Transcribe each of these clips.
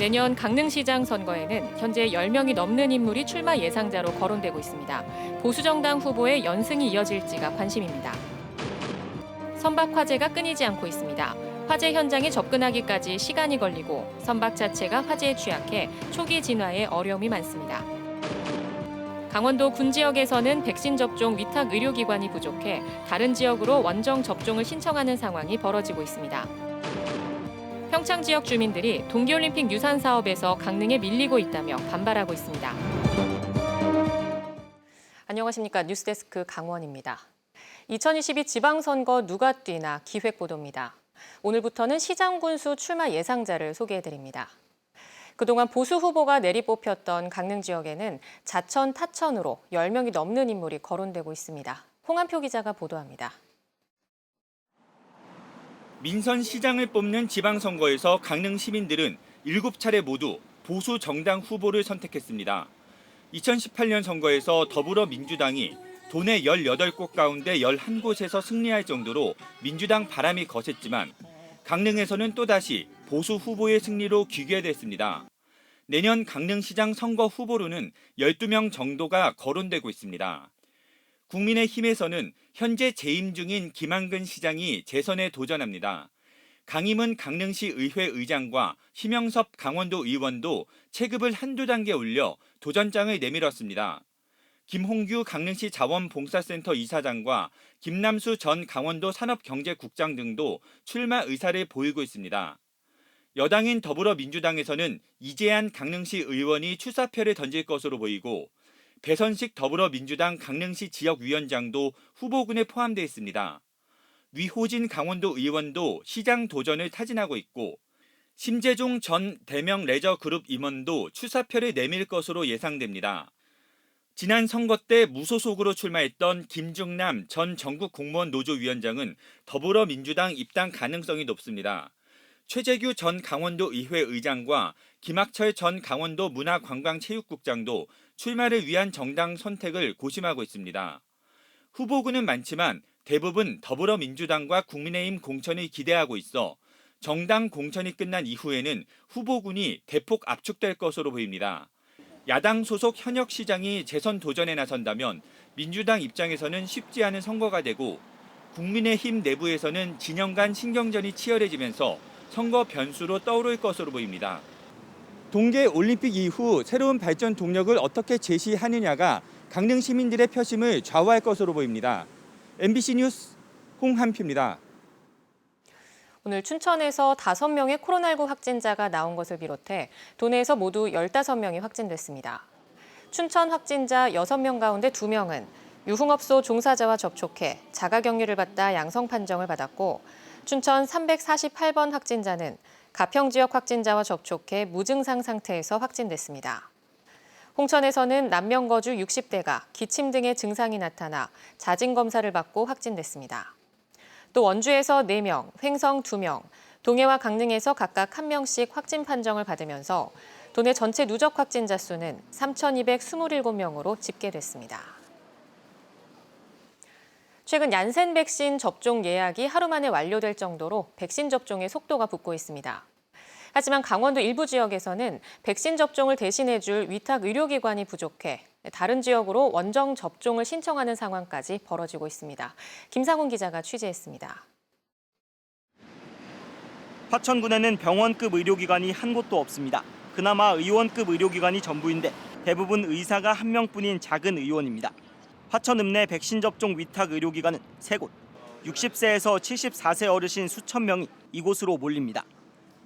내년 강릉시장 선거에는 현재 10명이 넘는 인물이 출마 예상자로 거론되고 있습니다. 보수정당 후보의 연승이 이어질지가 관심입니다. 선박 화재가 끊이지 않고 있습니다. 화재 현장에 접근하기까지 시간이 걸리고 선박 자체가 화재에 취약해 초기 진화에 어려움이 많습니다. 강원도 군 지역에서는 백신 접종 위탁 의료기관이 부족해 다른 지역으로 원정 접종을 신청하는 상황이 벌어지고 있습니다. 평창 지역 주민들이 동계올림픽 유산 사업에서 강릉에 밀리고 있다며 반발하고 있습니다. 안녕하십니까. 뉴스데스크 강원입니다. 2022 지방선거 누가 뛰나 기획보도입니다. 오늘부터는 시장 군수 출마 예상자를 소개해드립니다. 그동안 보수 후보가 내리뽑혔던 강릉 지역에는 자천, 타천으로 10명이 넘는 인물이 거론되고 있습니다. 홍한표 기자가 보도합니다. 민선 시장을 뽑는 지방선거에서 강릉 시민들은 7차례 모두 보수 정당 후보를 선택했습니다. 2018년 선거에서 더불어민주당이 도내 18곳 가운데 11곳에서 승리할 정도로 민주당 바람이 거셌지만 강릉에서는 또다시 보수 후보의 승리로 귀결됐습니다. 내년 강릉시장 선거 후보로는 12명 정도가 거론되고 있습니다. 국민의힘에서는 현재 재임 중인 김한근 시장이 재선에 도전합니다. 강임은 강릉시 의회 의장과 심영섭 강원도 의원도 체급을 한두 단계 올려 도전장을 내밀었습니다. 김홍규 강릉시 자원봉사센터 이사장과 김남수 전 강원도 산업경제국장 등도 출마 의사를 보이고 있습니다. 여당인 더불어민주당에서는 이재한 강릉시 의원이 출사표를 던질 것으로 보이고 배선식 더불어민주당 강릉시 지역위원장도 후보군에 포함되어 있습니다. 위호진 강원도 의원도 시장 도전을 타진하고 있고 심재종 전 대명 레저그룹 임원도 출사표를 내밀 것으로 예상됩니다. 지난 선거 때 무소속으로 출마했던 김중남 전 전국공무원 노조위원장은 더불어민주당 입당 가능성이 높습니다. 최재규 전 강원도 의회 의장과 김학철 전 강원도 문화관광체육국장도 출마를 위한 정당 선택을 고심하고 있습니다. 후보군은 많지만 대부분 더불어민주당과 국민의힘 공천을 기대하고 있어 정당 공천이 끝난 이후에는 후보군이 대폭 압축될 것으로 보입니다. 야당 소속 현역 시장이 재선 도전에 나선다면 민주당 입장에서는 쉽지 않은 선거가 되고 국민의힘 내부에서는 진영 간 신경전이 치열해지면서 선거 변수로 떠오를 것으로 보입니다. 동계올림픽 이후 새로운 발전 동력을 어떻게 제시하느냐가 강릉 시민들의 표심을 좌우할 것으로 보입니다. MBC 뉴스 홍한표입니다. 오늘 춘천에서 5명의 코로나19 확진자가 나온 것을 비롯해 도내에서 모두 15명이 확진됐습니다. 춘천 확진자 6명 가운데 2명은 유흥업소 종사자와 접촉해 자가격리를 받다 양성 판정을 받았고 춘천 348번 확진자는 가평 지역 확진자와 접촉해 무증상 상태에서 확진됐습니다. 홍천에서는 남명거주 60대가 기침 등의 증상이 나타나 자진검사를 받고 확진됐습니다. 또 원주에서 4명, 횡성 2명, 동해와 강릉에서 각각 1명씩 확진 판정을 받으면서 도내 전체 누적 확진자 수는 3,227명으로 집계됐습니다. 최근 얀센 백신 접종 예약이 하루 만에 완료될 정도로 백신 접종의 속도가 붙고 있습니다. 하지만 강원도 일부 지역에서는 백신 접종을 대신해줄 위탁 의료기관이 부족해 다른 지역으로 원정 접종을 신청하는 상황까지 벌어지고 있습니다. 김상훈 기자가 취재했습니다. 화천군에는 병원급 의료기관이 한 곳도 없습니다. 그나마 의원급 의료기관이 전부인데 대부분 의사가 1명뿐인 작은 의원입니다. 화천 읍내 백신 접종 위탁 의료기관은 3곳. 60세에서 74세 어르신 수천 명이 이곳으로 몰립니다.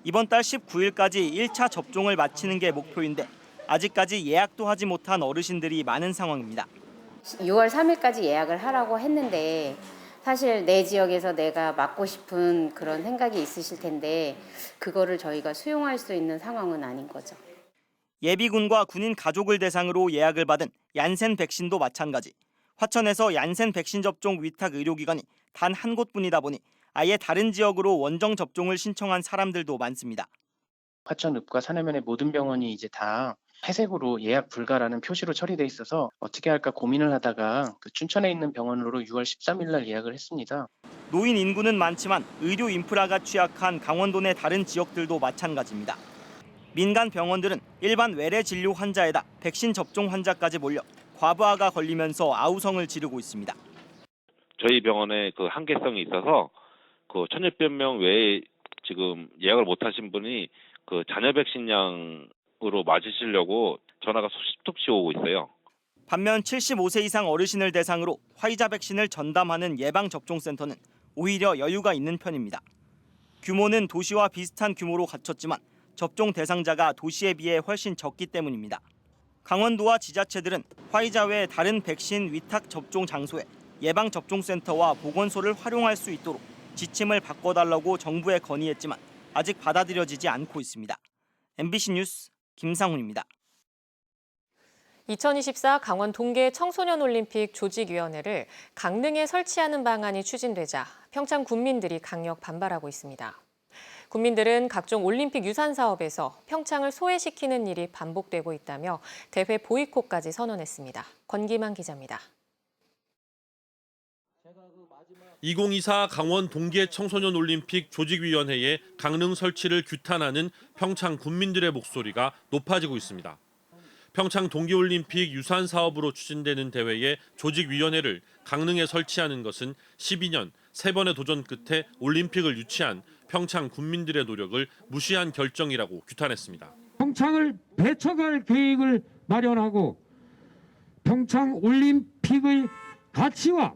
이번 달 19일까지 1차 접종을 마치는 게 목표인데 아직까지 예약도 하지 못한 어르신들이 많은 상황입니다. 6월 3일까지 예약을 하라고 했는데 사실 내 지역에서 내가 맞고 싶은 그런 생각이 있으실 텐데 그거를 저희가 수용할 수 있는 상황은 아닌 거죠. 예비군과 군인 가족을 대상으로 예약을 받은 얀센 백신도 마찬가지. 화천에서 얀센 백신 접종 위탁 의료기관이 단 한 곳뿐이다 보니 아예 다른 지역으로 원정 접종을 신청한 사람들도 많습니다. 화천읍과 산해면의 모든 병원이 이제 다 회색으로 예약 불가라는 표시로 처리돼 있어서 어떻게 할까 고민을 하다가 춘천에 있는 병원으로 6월 13일 날 예약을 했습니다. 노인 인구는 많지만 의료 인프라가 취약한 강원도 내 다른 지역들도 마찬가지입니다. 민간 병원들은 일반 외래 진료 환자에다 백신 접종 환자까지 몰려 과부하가 걸리면서 아우성을 지르고 있습니다. 저희 병원에 그 한계성이 있어서 그 1,600명 외에 지금 예약을 못 하신 분이 그 잔여 백신량으로 맞으시려고 전화가 수십통씩 오고 있어요. 반면 75세 이상 어르신을 대상으로 화이자 백신을 전담하는 예방접종센터는 오히려 여유가 있는 편입니다. 규모는 도시와 비슷한 규모로 갖췄지만 접종 대상자가 도시에 비해 훨씬 적기 때문입니다. 강원도와 지자체들은 화이자 외 다른 백신 위탁 접종 장소에 예방접종센터와 보건소를 활용할 수 있도록 지침을 바꿔달라고 정부에 건의했지만 아직 받아들여지지 않고 있습니다. MBC 뉴스 김상훈입니다. 2024 강원 동계 청소년 올림픽 조직위원회를 강릉에 설치하는 방안이 추진되자 평창 군민들이 강력 반발하고 있습니다. 군민들은 각종 올림픽 유산 사업에서 평창을 소외시키는 일이 반복되고 있다며 대회 보이콧까지 선언했습니다. 권기만 기자입니다. 2024 강원 동계 청소년 올림픽 조직위원회의 강릉 설치를 규탄하는 평창 군민들의 목소리가 높아지고 있습니다. 평창 동계올림픽 유산 사업으로 추진되는 대회의 조직위원회를 강릉에 설치하는 것은 12년 3번의 도전 끝에 올림픽을 유치한 평창 군민들의 노력을 무시한 결정이라고 규탄했습니다. 평창을 배척할 계획을 마련하고 평창 올림픽의 가치와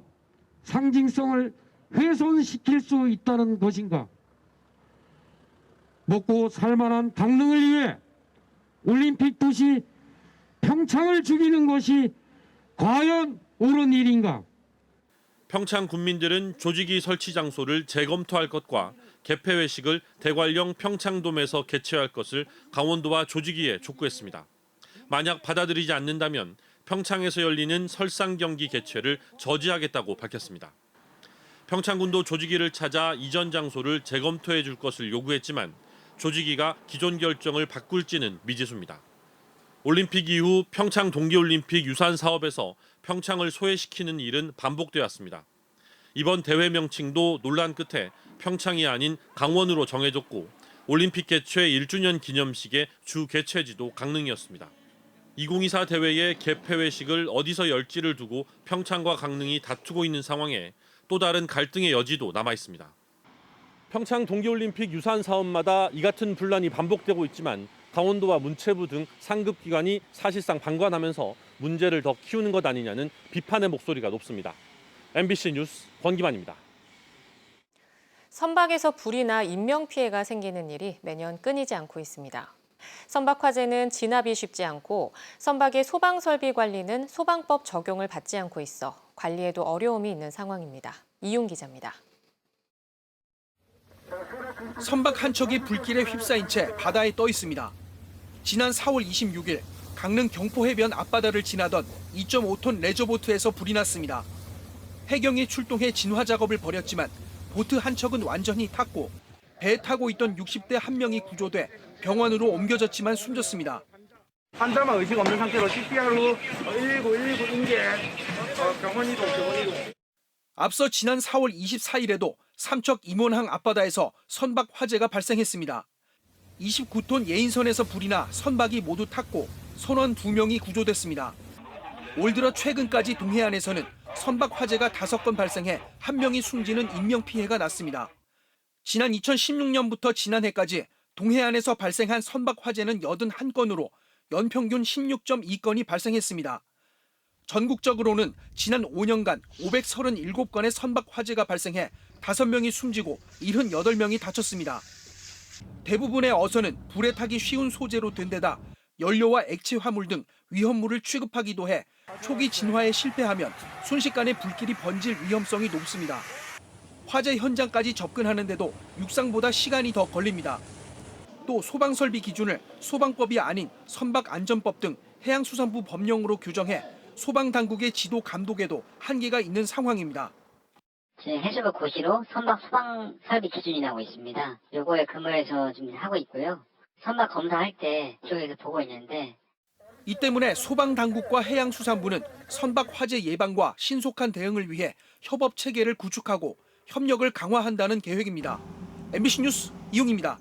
상징성을 훼손시킬 수 있다는 것인가? 먹고 살만한 강릉을 위해 올림픽 도시 평창을 죽이는 것이 과연 옳은 일인가? 평창 군민들은 조직위 설치 장소를 재검토할 것과 개폐회식을 대관령 평창돔에서 개최할 것을 강원도와 조직위에 촉구했습니다. 만약 받아들이지 않는다면 평창에서 열리는 설상 경기 개최를 저지하겠다고 밝혔습니다. 평창군도 조직위를 찾아 이전 장소를 재검토해 줄 것을 요구했지만 조직위가 기존 결정을 바꿀지는 미지수입니다. 올림픽 이후 평창 동계올림픽 유산 사업에서 평창을 소외시키는 일은 반복되었습니다. 이번 대회 명칭도 논란 끝에 평창이 아닌 강원으로 정해졌고 올림픽 개최 1주년 기념식의 주 개최지도 강릉이었습니다. 2024 대회의 개폐회식을 어디서 열지를 두고 평창과 강릉이 다투고 있는 상황에 또 다른 갈등의 여지도 남아 있습니다. 평창 동계올림픽 유산 사업마다 이 같은 분란이 반복되고 있지만 강원도와 문체부 등 상급 기관이 사실상 방관하면서 문제를 더 키우는 것 아니냐는 비판의 목소리가 높습니다. MBC 뉴스 권기만입니다. 선박에서 불이 나 인명피해가 생기는 일이 매년 끊이지 않고 있습니다. 선박 화재는 진압이 쉽지 않고 선박의 소방 설비 관리는 소방법 적용을 받지 않고 있어 관리에도 어려움이 있는 상황입니다. 이용 기자입니다. 선박 한 척이 불길에 휩싸인 채 바다에 떠 있습니다. 지난 4월 26일 강릉 경포해변 앞바다를 지나던 2.5톤 레저보트에서 불이 났습니다. 해경이 출동해 진화 작업을 벌였지만 보트 한 척은 완전히 탔고 배에 타고 있던 60대 한 명이 구조돼 병원으로 옮겨졌지만 숨졌습니다. 환자만 의식 없는 상태로 CPR로 119 인계 병원 이동. 앞서 지난 4월 24일에도 삼척 임원항 앞바다에서 선박 화재가 발생했습니다. 29톤 예인선에서 불이 나 선박이 모두 탔고 선원 2명이 구조됐습니다. 올 들어 최근까지 동해안에서는 선박 화재가 5건 발생해 1명이 숨지는 인명피해가 났습니다. 지난 2016년부터 지난해까지 동해안에서 발생한 선박 화재는 81건으로 연평균 16.2건이 발생했습니다. 전국적으로는 지난 5년간 537건의 선박 화재가 발생해 5명이 숨지고 78명이 다쳤습니다. 대부분의 어선은 불에 타기 쉬운 소재로 된 데다 연료와 액체 화물 등 위험물을 취급하기도 해 초기 진화에 실패하면 순식간에 불길이 번질 위험성이 높습니다. 화재 현장까지 접근하는데도 육상보다 시간이 더 걸립니다. 또 소방설비 기준을 소방법이 아닌 선박안전법 등 해양수산부 법령으로 규정해 소방당국의 지도 감독에도 한계가 있는 상황입니다. 해수부 고시로 선박 소방 설비 기준이 나오고 있습니다. 요거에 근무해서 좀 하고 있고요. 선박 검사할 때 쪽에서 보고 있는데 이 때문에 소방당국과 해양수산부는 선박 화재 예방과 신속한 대응을 위해 협업 체계를 구축하고 협력을 강화한다는 계획입니다. MBC 뉴스 이용입니다.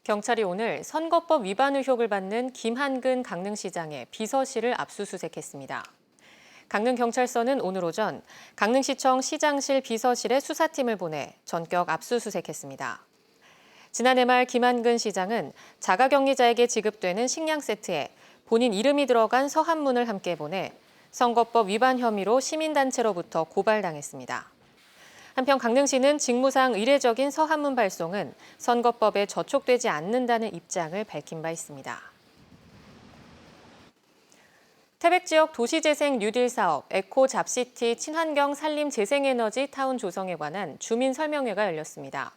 경찰이 오늘 선거법 위반 의혹을 받는 김한근 강릉시장의 비서실을 압수수색했습니다. 강릉경찰서는 오늘 오전 강릉시청 시장실 비서실에 수사팀을 보내 전격 압수수색했습니다. 지난해 말 김한근 시장은 자가격리자에게 지급되는 식량 세트에 본인 이름이 들어간 서한문을 함께 보내 선거법 위반 혐의로 시민단체로부터 고발당했습니다. 한편 강릉시는 직무상 의례적인 서한문 발송은 선거법에 저촉되지 않는다는 입장을 밝힌 바 있습니다. 태백 지역 도시재생 뉴딜 사업 에코 잡시티 친환경 산림 재생에너지 타운 조성에 관한 주민 설명회가 열렸습니다.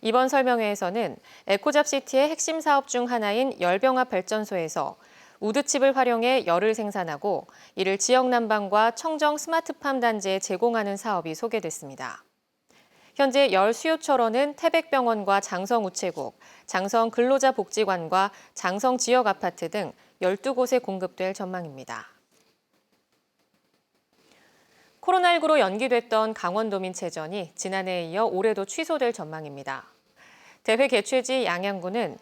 이번 설명회에서는 에코 잡시티의 핵심 사업 중 하나인 열병합 발전소에서 우드칩을 활용해 열을 생산하고 이를 지역 난방과 청정 스마트팜 단지에 제공하는 사업이 소개됐습니다. 현재 열 수요처로는 태백병원과 장성우체국, 장성근로자복지관과 장성지역아파트 등 12곳에 공급될 전망입니다. 코로나19로 연기됐던 강원도민체전이 지난해에 이어 올해도 취소될 전망입니다. 대회 개최지 양양구는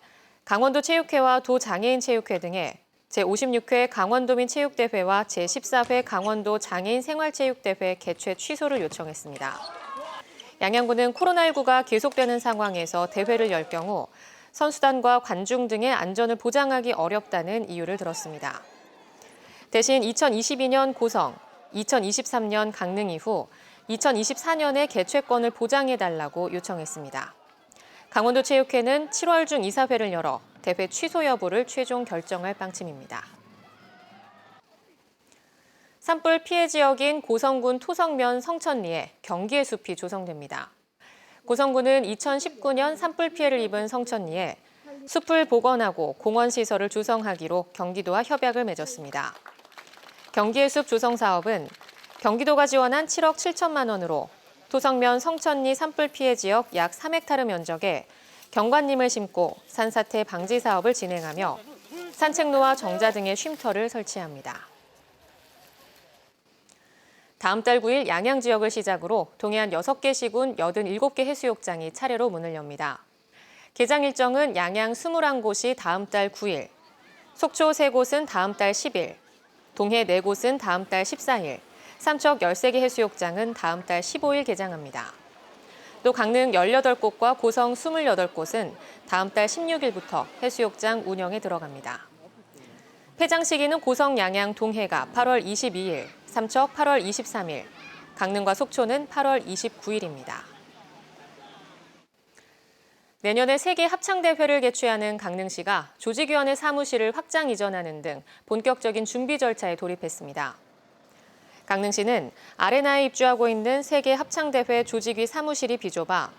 강원도 체육회와 도장애인 체육회 등의 제56회 강원도민 체육대회와 제14회 강원도 장애인 생활체육대회 개최 취소를 요청했습니다. 양양구는 코로나19가 계속되는 상황에서 대회를 열 경우 선수단과 관중 등의 안전을 보장하기 어렵다는 이유를 들었습니다. 대신 2022년 고성, 2023년 강릉 이후 2024년에 개최권을 보장해달라고 요청했습니다. 강원도 체육회는 7월 중 이사회를 열어 대회 취소 여부를 최종 결정할 방침입니다. 산불 피해 지역인 고성군 토성면 성천리에 경기의 숲이 조성됩니다. 고성군은 2019년 산불 피해를 입은 성천리에 숲을 복원하고 공원시설을 조성하기로 경기도와 협약을 맺었습니다. 경기의 숲 조성 사업은 경기도가 지원한 7억 7천만 원으로 토성면 성천리 산불 피해 지역 약 3헥타르 면적에 경관림을 심고 산사태 방지 사업을 진행하며 산책로와 정자 등의 쉼터를 설치합니다. 다음 달 9일 양양 지역을 시작으로 동해안 6개 시군 87개 해수욕장이 차례로 문을 엽니다. 개장 일정은 양양 21곳이 다음 달 9일, 속초 3곳은 다음 달 10일, 동해 4곳은 다음 달 14일, 삼척 13개 해수욕장은 다음 달 15일 개장합니다. 또 강릉 18곳과 고성 28곳은 다음 달 16일부터 해수욕장 운영에 들어갑니다. 폐장 시기는 고성, 양양, 동해가 8월 22일, 삼척 8월 23일, 강릉과 속초는 8월 29일입니다. 내년에 세계 합창대회를 개최하는 강릉시가 조직위원회 사무실을 확장 이전하는 등 본격적인 준비 절차에 돌입했습니다. 강릉시는 아레나에 입주하고 있는 세계 합창대회 조직위 사무실이 비좁아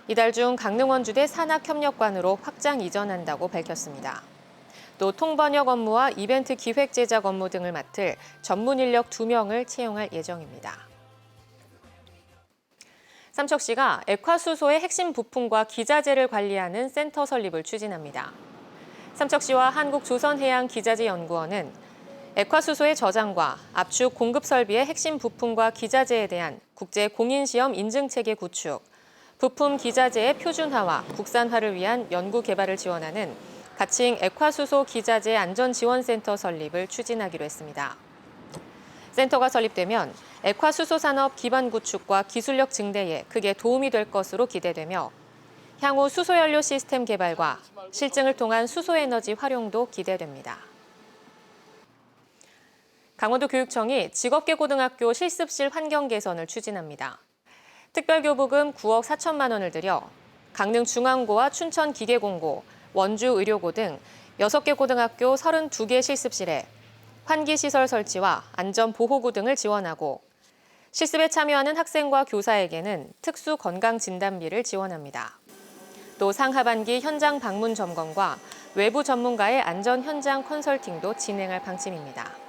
이달 중 강릉 원주대 산학협력관으로 확장 이전한다고 밝혔습니다. 또 통번역 업무와 이벤트 기획 제작 업무 등을 맡을 전문 인력 2명을 채용할 예정입니다. 삼척시가 액화수소의 핵심 부품과 기자재를 관리하는 센터 설립을 추진합니다. 삼척시와 한국조선해양기자재연구원은 액화수소의 저장과 압축 공급 설비의 핵심 부품과 기자재에 대한 국제 공인시험 인증체계 구축, 부품 기자재의 표준화와 국산화를 위한 연구 개발을 지원하는 가칭 액화수소 기자재 안전지원센터 설립을 추진하기로 했습니다. 센터가 설립되면 액화수소 산업 기반 구축과 기술력 증대에 크게 도움이 될 것으로 기대되며 향후 수소연료 시스템 개발과 실증을 통한 수소에너지 활용도 기대됩니다. 강원도교육청이 직업계고등학교 실습실 환경 개선을 추진합니다. 특별교부금 9억 4천만 원을 들여 강릉 중앙고와 춘천 기계공고, 원주 의료고 등 6개 고등학교 32개 실습실에 환기시설 설치와 안전보호구 등을 지원하고 실습에 참여하는 학생과 교사에게는 특수 건강진단비를 지원합니다. 또 상하반기 현장 방문 점검과 외부 전문가의 안전 현장 컨설팅도 진행할 방침입니다.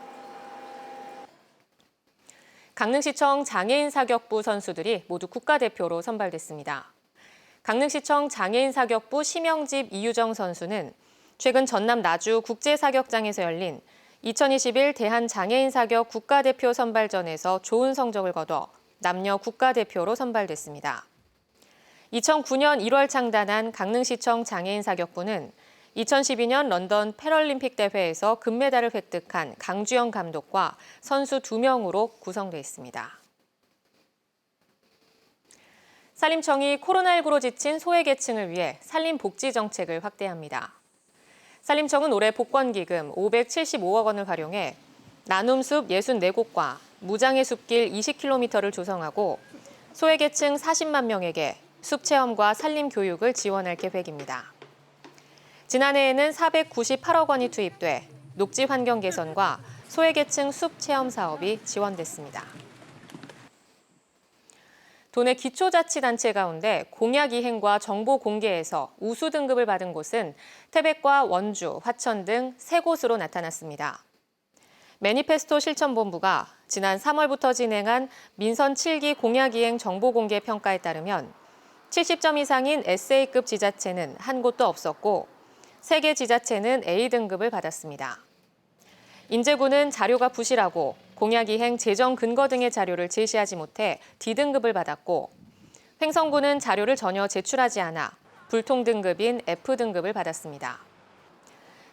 강릉시청 장애인 사격부 선수들이 모두 국가대표로 선발됐습니다. 강릉시청 장애인 사격부 심영집 이유정 선수는 최근 전남 나주 국제사격장에서 열린 2021 대한장애인 사격 국가대표 선발전에서 좋은 성적을 거둬 남녀 국가대표로 선발됐습니다. 2009년 1월 창단한 강릉시청 장애인 사격부는 2012년 런던 패럴림픽 대회에서 금메달을 획득한 강주영 감독과 선수 2명으로 구성돼 있습니다. 산림청이 코로나19로 지친 소외계층을 위해 산림복지 정책을 확대합니다. 산림청은 올해 복권기금 575억 원을 활용해 나눔숲 64곳과 무장애 숲길 20km를 조성하고 소외계층 40만 명에게 숲체험과 산림교육을 지원할 계획입니다. 지난해에는 498억 원이 투입돼 녹지 환경 개선과 소외계층 숲체험 사업이 지원됐습니다. 도내 기초자치단체 가운데 공약 이행과 정보 공개에서 우수 등급을 받은 곳은 태백과 원주, 화천 등 3곳으로 나타났습니다. 매니페스토 실천본부가 지난 3월부터 진행한 민선 7기 공약 이행 정보 공개 평가에 따르면 70점 이상인 SA급 지자체는 한 곳도 없었고 3개 지자체는 A등급을 받았습니다. 인제구는 자료가 부실하고 공약 이행 재정 근거 등의 자료를 제시하지 못해 D등급을 받았고 횡성구는 자료를 전혀 제출하지 않아 불통 등급인 F등급을 받았습니다.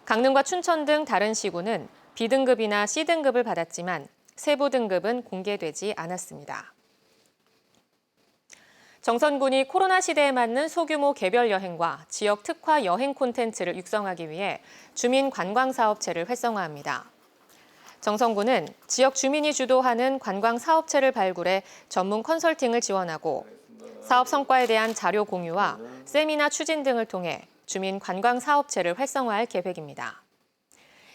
강릉과 춘천 등 다른 시구는 B등급이나 C등급을 받았지만 세부 등급은 공개되지 않았습니다. 정선군이 코로나 시대에 맞는 소규모 개별 여행과 지역 특화 여행 콘텐츠를 육성하기 위해 주민 관광 사업체를 활성화합니다. 정선군은 지역 주민이 주도하는 관광 사업체를 발굴해 전문 컨설팅을 지원하고 사업 성과에 대한 자료 공유와 세미나 추진 등을 통해 주민 관광 사업체를 활성화할 계획입니다.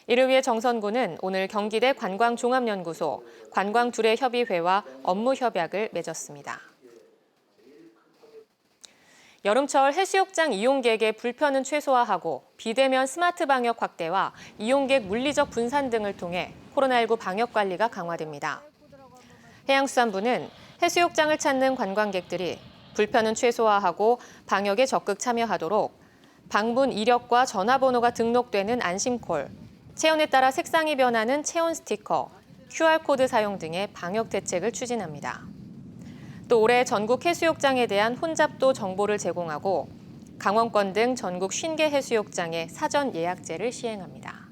이를 위해 정선군은 오늘 경기대 관광종합연구소 관광두레협의회와 업무 협약을 맺었습니다. 여름철 해수욕장 이용객의 불편은 최소화하고 비대면 스마트 방역 확대와 이용객 물리적 분산 등을 통해 코로나19 방역 관리가 강화됩니다. 해양수산부는 해수욕장을 찾는 관광객들이 불편은 최소화하고 방역에 적극 참여하도록 방문 이력과 전화번호가 등록되는 안심콜, 체온에 따라 색상이 변하는 체온 스티커, QR코드 사용 등의 방역 대책을 추진합니다. 또 올해 전국 해수욕장에 대한 혼잡도 정보를 제공하고 강원권 등 전국 50개 해수욕장에 사전 예약제를 시행합니다.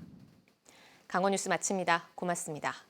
강원뉴스 마칩니다. 고맙습니다.